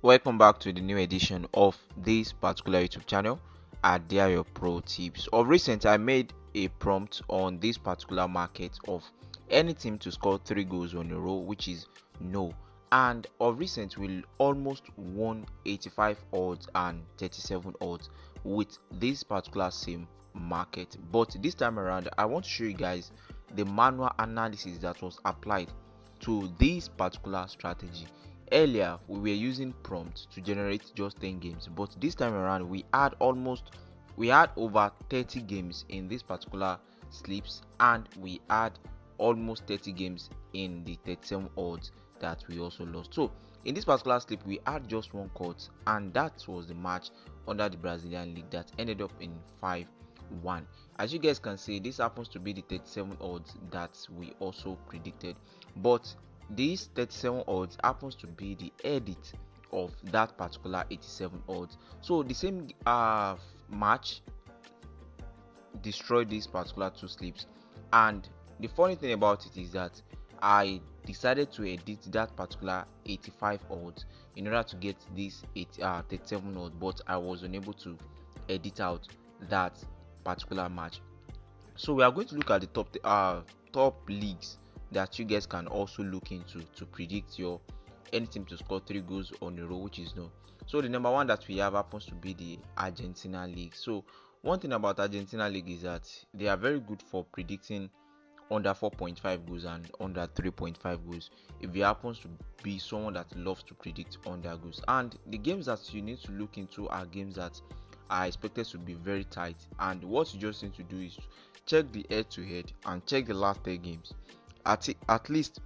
Welcome back to the new edition of this particular YouTube channel at Your Pro Tips. Of recent, I made a prompt on this particular market of any team to score 3 goals on a row, which is no. And of recent, we almost won 85 odds and 37 odds with this particular same market. But this time around, I want to show you guys the manual analysis that was applied to this particular strategy. Earlier we were using prompts to generate just 10 games, but this time around we had over 30 games in this particular slips, and we had almost 30 games in the 37 odds that we also lost. So in this particular slip we had just one cut, and that was the match under the Brazilian league that ended up in 5-1. As you guys can see, this happens to be the 37 odds that we also predicted, but this 37 odds happens to be the edit of that particular 87 odds. So the same match destroyed these particular two slips, and the funny thing about it is that I decided to edit that particular 85 odds in order to get this 37 odds, but I was unable to edit out that particular match. So we are going to look at the top leagues that you guys can also look into to predict your any team to score 3 goals on a row, which is no. So the number one that we have happens to be the Argentina league. So one thing about Argentina league is that they are very good for predicting under 4.5 goals and under 3.5 goals if it happens to be someone that loves to predict under goals. And the games that you need to look into are games that are expected to be very tight, and what you just need to do is check the head to head and check the last 10 games. At least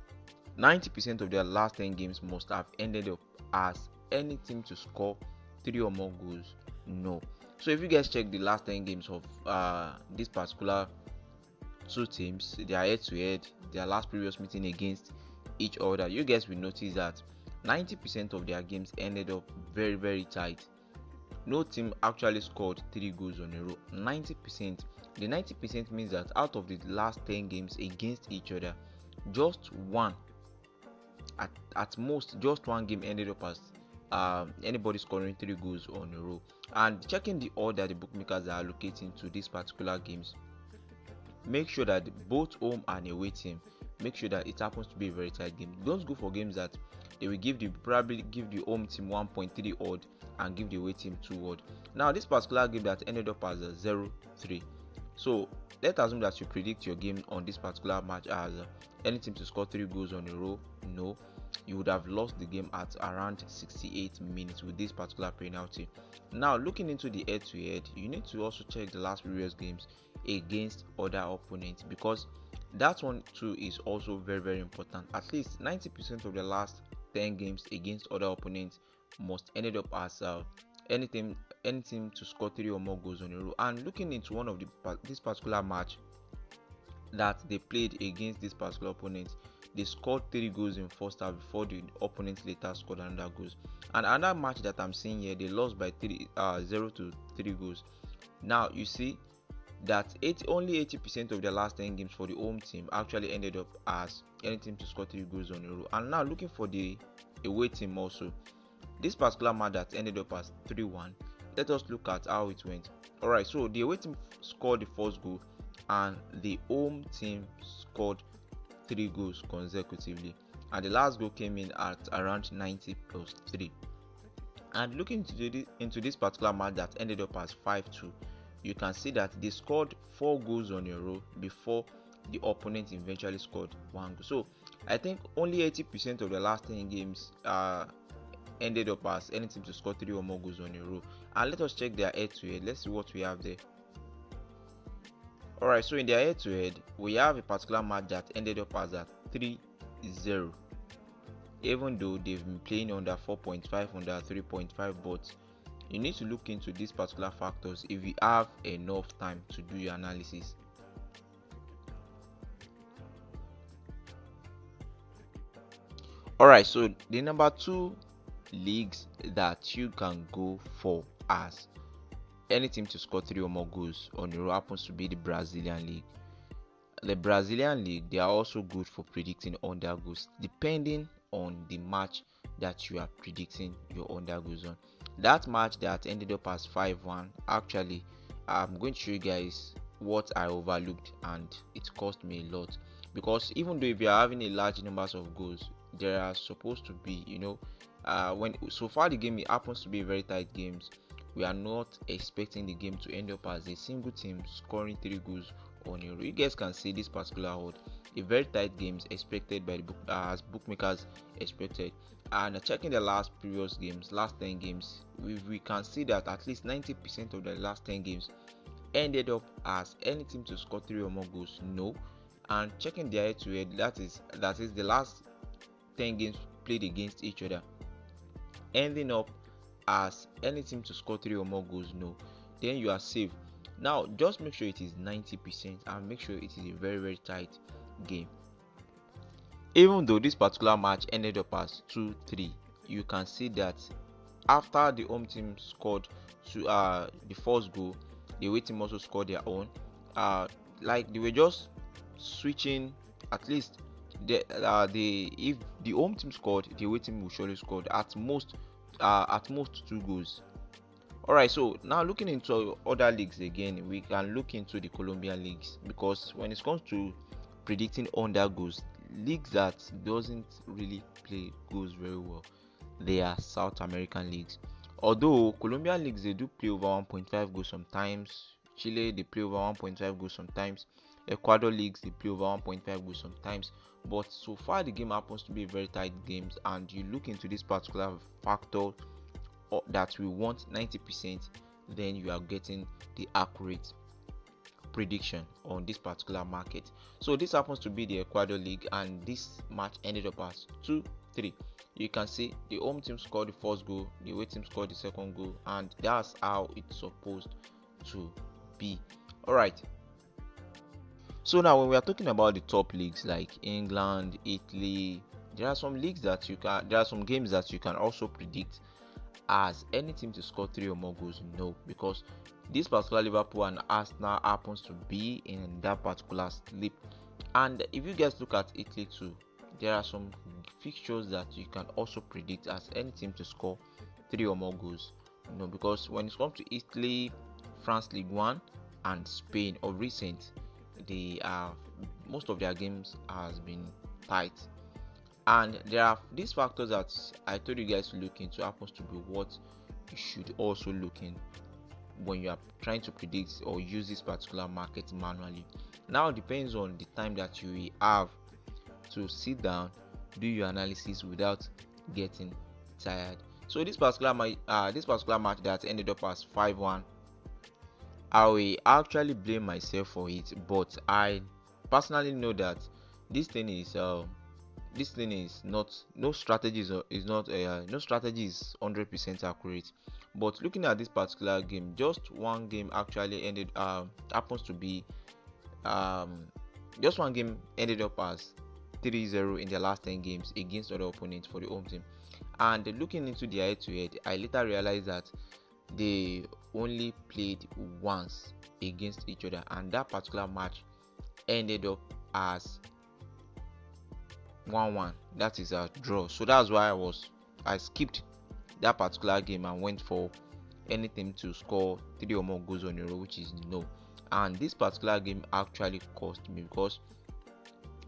90% of their last 10 games must have ended up as any team to score 3 or more goals no. So if you guys check the last 10 games of this particular two teams, their head to head, their last previous meeting against each other, you guys will notice that 90% of their games ended up very, very tight. No team actually scored 3 goals on a row. 90%. The 90% means that out of the last 10 games against each other, just one, at most just one game ended up as anybody scoring 3 goals on a row. And checking the order the bookmakers are allocating to these particular games, make sure that both home and away team, make sure that it happens to be a very tight game. Don't go for games that they will probably give the home team 1.3 odd and give the away team 2 odd. Now this particular game that ended up as a 0-3. So let's assume that you predict your game on this particular match as any team to score 3 goals on a row no. You would have lost the game at around 68 minutes with this particular penalty. Now looking into the head to head, you need to also check the last previous games against other opponents, because that one too is also very, very important. At least 90% of the last 10 games against other opponents must ended up as any team to score 3 or more goals on a row. And looking into one of this particular match that they played against this particular opponent, they scored 3 goals in first half before the opponent later scored another goals. And another match that I'm seeing here, they lost by 0-3 goals. Now you see that only 80% of the last 10 games for the home team actually ended up as any team to score 3 goals on a row. And now looking for the away team also, this particular match that ended up as 3-1, let us look at how it went. Alright, so the away team scored the first goal and the home team scored 3 goals consecutively, and the last goal came in at around 90 plus 3. And looking into this particular match that ended up as 5-2, you can see that they scored 4 goals on a row before the opponent eventually scored 1 goal. So I think only 80% of the last 10 games ended up as any team to score 3 or more goals on a row. And let us check their head to head. Let's see what we have there. Alright, so in their head to head, we have a particular match that ended up as a 3-0. Even though they've been playing under 4.5, under 3.5, but you need to look into these particular factors if you have enough time to do your analysis. Alright, so the number 2 leagues that you can go for as any team to score 3 or more goals on a row happens to be the Brazilian league. The Brazilian league, they are also good for predicting under goals depending on the match that you are predicting your under goes on. That match that ended up as 5-1, actually I'm going to show you guys what I overlooked, and it cost me a lot, because even though if you are having a large numbers of goals, there are supposed to be, when so far the game, it happens to be very tight games. We are not expecting the game to end up as a single team scoring 3 goals on a row. You guys can see this particular odd, a very tight games expected by the as bookmakers expected. And checking the last previous games, last 10 games, we can see that at least 90% of the last 10 games ended up as any team to score 3 or more goals, no. And checking their head to head, that is the last 10 games played against each other, ending up as any team to score 3 or more goals, no, then you are safe. Now just make sure it is 90% and make sure it is a very very tight game. Even though this particular match ended up as 2-3, you can see that after the home team scored the first goal, the away team also scored their own. Like they were just switching. At least if the home team scored, the away team will surely score at most 2 goals. Alright, so now looking into other leagues again, we can look into the Colombian leagues, because when it comes to predicting under goals, leagues that doesn't really play goals very well, they are South American leagues. Although Colombian leagues, they do play over 1.5 goals sometimes. Chile, they play over 1.5 goals sometimes. Ecuador leagues, they play over 1.5 goals sometimes. But so far the game happens to be very tight games, and you look into this particular factor that we want 90%, then you are getting the accurate prediction on this particular market. So this happens to be the Ecuador league, and this match ended up as 2-3. You can see the home team scored the first goal, the away team scored the second goal, and that's how it's supposed to be. All right, so now when we are talking about the top leagues like England, Italy, there are some games that you can also predict as any team to score 3 or more goals, no, because this particular Liverpool and Arsenal happens to be in that particular slip. And if you guys look at Italy too, there are some fixtures that you can also predict as any team to score 3 or more goals, because when it comes to Italy, France League 1 and Spain of recent, they are most of their games has been tight. And there are these factors that I told you guys to look into, happens to be what you should also look in when you are trying to predict or use this particular market manually. Now it depends on the time that you have to sit down, do your analysis without getting tired. So this particular match that ended up as 5-1, I will actually blame myself for it, but I personally know that this thing is not, no strategy is 100% accurate. But looking at this particular game, just one game actually ended happens to be just one game ended up as 3-0 in the last 10 games against other opponents for the home team. And looking into their head-to-head, I later realized that they only played once against each other, and that particular match ended up as 1-1. That is a draw. So that's why I skipped that particular game and went for anything to score 3 or more goals on a row, which is no. And this particular game actually cost me, because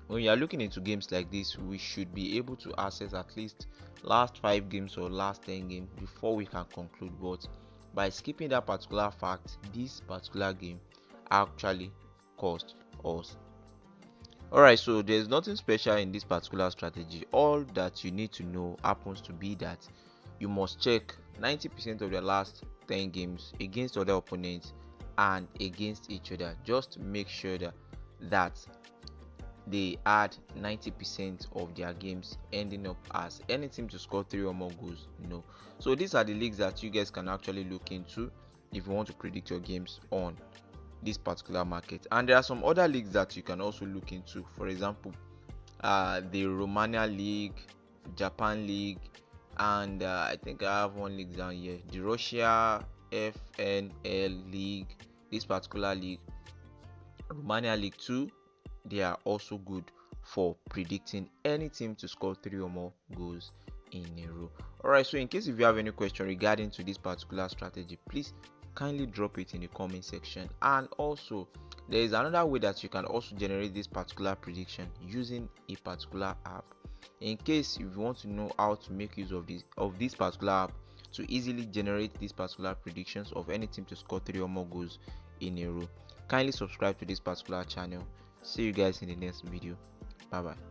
when you are looking into games like this, we should be able to access at least last 5 games or last 10 games before we can conclude. But by skipping that particular fact, this particular game actually cost us. Alright, so there's nothing special in this particular strategy. All that you need to know happens to be that you must check 90% of the last 10 games against other opponents and against each other. Just make sure that they add 90% of their games ending up as any team to score 3 or more goals, So these are the leagues that you guys can actually look into if you want to predict your games on this particular market. And there are some other leagues that you can also look into. For example, the Romania League, Japan League, and I think I have one league down here, the Russia FNL League. This particular league, Romania League 2, they are also good for predicting any team to score 3 or more goals in a row. Alright, so in case if you have any question regarding to this particular strategy, please kindly drop it in the comment section. And also, there is another way that you can also generate this particular prediction using a particular app. In case if you want to know how to make use of this particular app to easily generate these particular predictions of any team to score 3 or more goals in a row, kindly subscribe to this particular channel. See you guys in the next video. Bye bye.